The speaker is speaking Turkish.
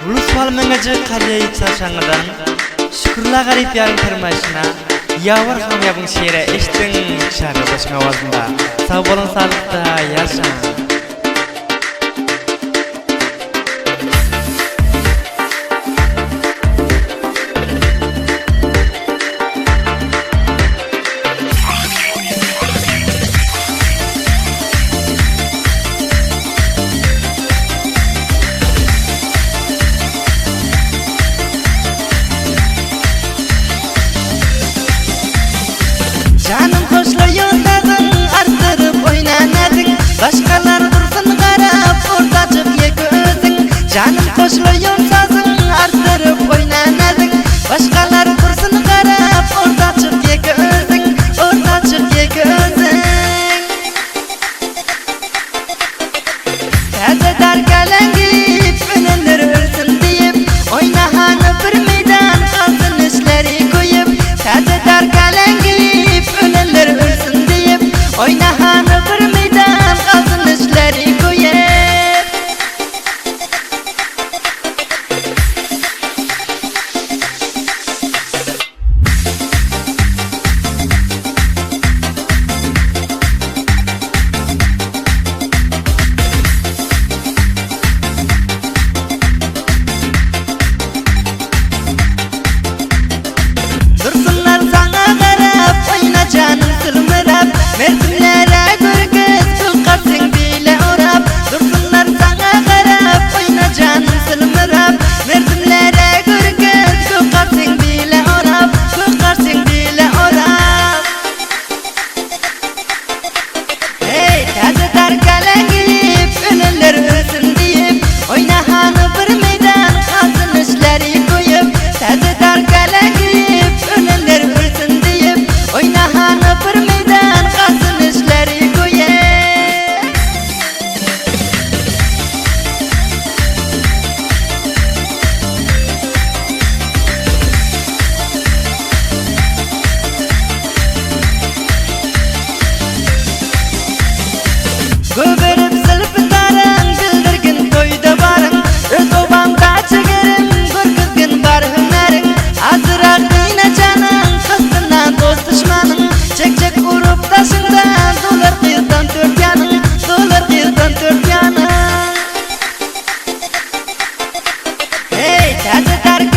Ulusal mengacı kariyeyi çarşanıdan şükürla garip yarın kırmayışına yavur hamyabın şiire eştin şarkı başın avazında sağ bolun sağlıkta yaşa. Canım hoşluyor tadın arttırıp oynanadın. Başkalar dursun qarab ortacık ye gözün. Canım hoşluyor tadın arttırıp oynanadın. Başkalar dursun qarab ortacık ye gözün. Ortacık ye gözün. Təzədar gəlengip önünür ölsün deyip oynahanı bir meydan qalsın işleri koyup. Təzədar gəlengip önünür ölsün deyip oynahanı bir meydan qalsın işleri koyup. Dursunlar sana qarab oyna canım sılmırap. Mevsimlere görgüz kılqarsın bile orap. Dursunlar sana qarab oyna canım sılmırap. Mevsimlere görgüz kılqarsın bile orap. Kılqarsın bile orap. Hey təzədar gəlengip önünür ölsün deyip oynahanı bir meydan qalsın işleri koyup. Təzədar gəlengip önünür ölsün deyip oynahanı bir meydan qalsın işleri koyup. Göbürüp sılpıtarın bildirgin toyda barın. Öz obamda çekerim görgüzgün bar hünerin. Azırak dine canın kıstından dost düşmanın. Çek çek urup taşından dolar kıyıdan dört yanın. Dolar kıyıdan dört yanın. Hey təzədar